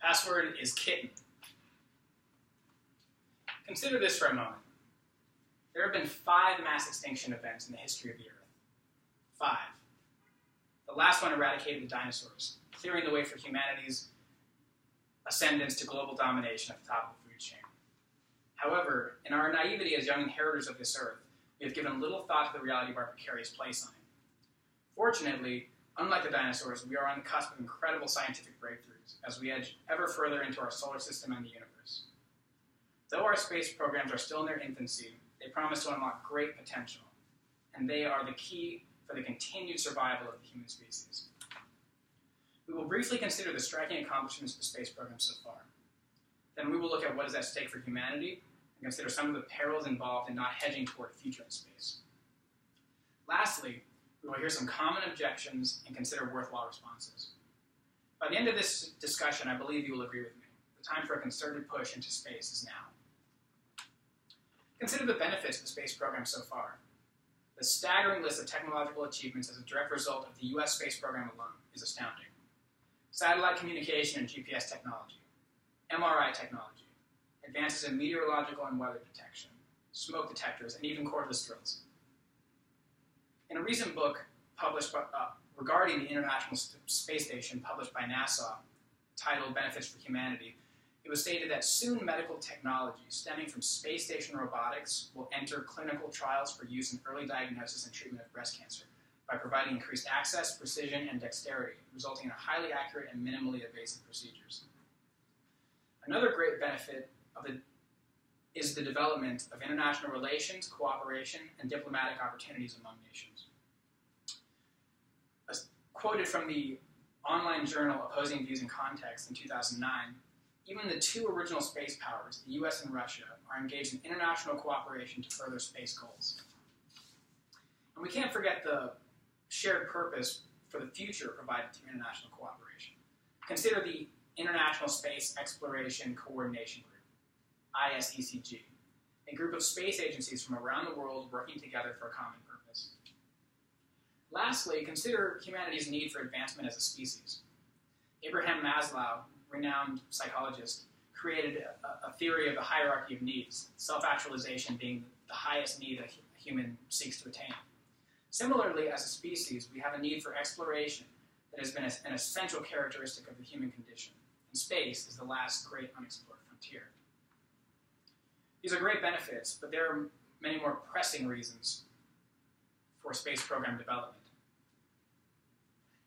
Password is kitten. Consider this for a moment. There have been 5 mass extinction events in the history of the Earth. 5. The last one eradicated the dinosaurs, clearing the way for humanity's ascendance to global domination at the top of the food chain. However, in our naivety as young inheritors of this Earth, we have given little thought to the reality of our precarious place on it. Fortunately, unlike the dinosaurs, we are on the cusp of incredible scientific breakthroughs as we edge ever further into our solar system and the universe. Though our space programs are still in their infancy, they promise to unlock great potential, and they are the key for the continued survival of the human species. We will briefly consider the striking accomplishments of the space program so far. Then we will look at what is at stake for humanity and consider some of the perils involved in not hedging toward a future in space. Lastly, we will hear some common objections and consider worthwhile responses. By the end of this discussion, I believe you will agree with me. The time for a concerted push into space is now. Consider the benefits of the space program so far. The staggering list of technological achievements as a direct result of the U.S. space program alone is astounding. Satellite communication and GPS technology, MRI technology, advances in meteorological and weather detection, smoke detectors, and even cordless drills. In a recent book published regarding the International Space Station published by NASA, titled Benefits for Humanity, it was stated that soon medical technology stemming from space station robotics will enter clinical trials for use in early diagnosis and treatment of breast cancer by providing increased access, precision, and dexterity, resulting in highly accurate and minimally invasive procedures. Another great benefit is the development of international relations, cooperation, and diplomatic opportunities among nations. As quoted from the online journal Opposing Views in Context in 2009, even the 2 original space powers, the US and Russia, are engaged in international cooperation to further space goals. And we can't forget the shared purpose for the future provided through international cooperation. Consider the International Space Exploration Coordination Group, ISECG, a group of space agencies from around the world working together for a common purpose. Lastly, consider humanity's need for advancement as a species. Abraham Maslow, renowned psychologist, created a theory of the hierarchy of needs, self-actualization being the highest need a human seeks to attain. Similarly, as a species, we have a need for exploration that has been an essential characteristic of the human condition, and space is the last great unexplored frontier. These are great benefits, but there are many more pressing reasons for space program development.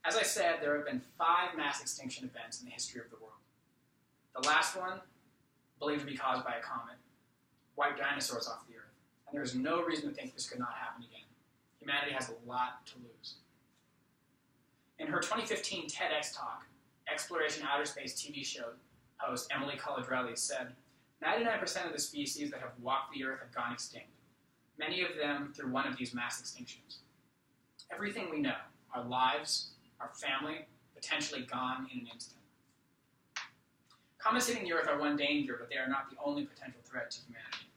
As I said, there have been 5 mass extinction events in the history of the world. The last one, believed to be caused by a comet, wiped dinosaurs off the Earth, and there is no reason to think this could not happen again. Humanity has a lot to lose. In her 2015 TEDx talk, Exploration Outer Space TV show host Emily Colladrelli said, 99% of the species that have walked the Earth have gone extinct, many of them through one of these mass extinctions. Everything we know, our lives, our family, potentially gone in an instant. Comets hitting the Earth are one danger, but they are not the only potential threat to humanity.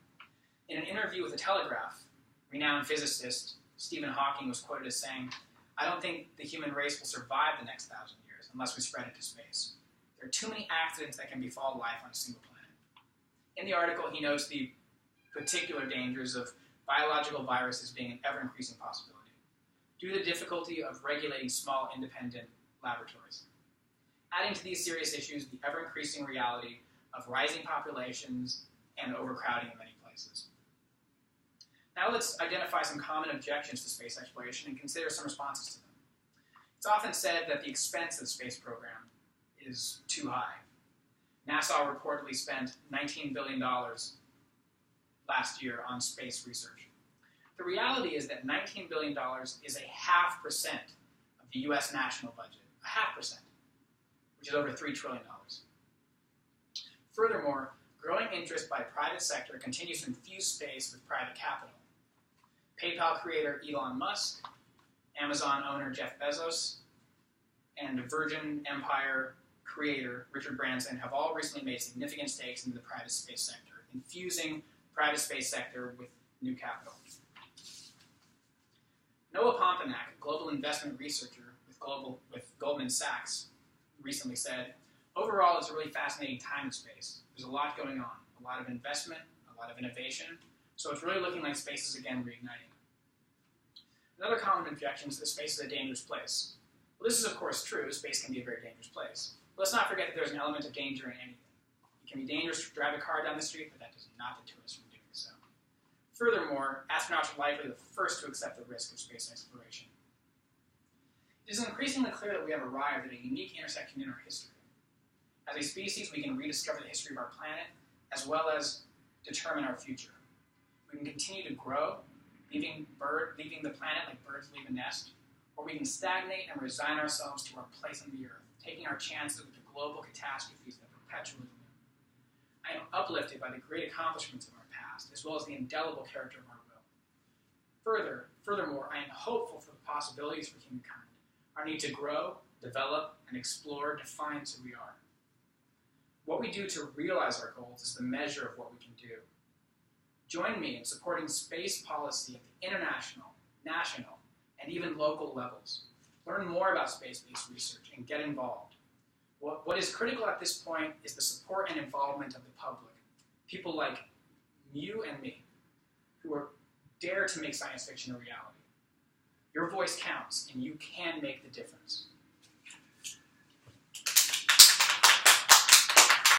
In an interview with The Telegraph, renowned physicist Stephen Hawking was quoted as saying, "I don't think the human race will survive the next 1,000 years unless we spread into space. There are too many accidents that can befall life on a single planet." In the article, he notes the particular dangers of biological viruses being an ever-increasing possibility, due to the difficulty of regulating small, independent laboratories. Adding to these serious issues, the ever-increasing reality of rising populations and overcrowding in many places. Now let's identify some common objections to space exploration and consider some responses to them. It's often said that the expense of the space program is too high. NASA reportedly spent $19 billion last year on space research. The reality is that $19 billion is a 0.5% of the US national budget, 0.5%, which is over $3 trillion. Furthermore, growing interest by the private sector continues to infuse space with private capital. PayPal creator Elon Musk, Amazon owner Jeff Bezos, and Virgin Empire creator Richard Branson have all recently made significant stakes into the private space sector, infusing the private space sector with new capital. Noah Pompenak, a global investment researcher with Goldman Sachs, recently said, Overall, it's a really fascinating time in space. There's a lot going on, a lot of investment, a lot of innovation, so it's really looking like space is again reigniting. Another common objection is that space is a dangerous place. Well, this is of course true. Space can be a very dangerous place. But let's not forget that there's an element of danger in anything. It can be dangerous to drive a car down the street, but that does not deter us from doing so. Furthermore, astronauts are likely the first to accept the risk of space exploration. It is increasingly clear that we have arrived at a unique intersection in our history. As a species, we can rediscover the history of our planet, as well as determine our future. We can continue to grow, leaving the planet like birds leave a nest, or we can stagnate and resign ourselves to our place on the Earth, taking our chances with the global catastrophes that perpetually loom. I am uplifted by the great accomplishments of our past, as well as the indelible character of our will. Furthermore, I am hopeful for the possibilities for humankind. Our need to grow, develop, and explore defines who we are. What we do to realize our goals is the measure of what we can do. Join me in supporting space policy at the international, national, and even local levels. Learn more about space-based research and get involved. What is critical at this point is the support and involvement of the public, people like you and me, who dare to make science fiction a reality. Your voice counts, and you can make the difference.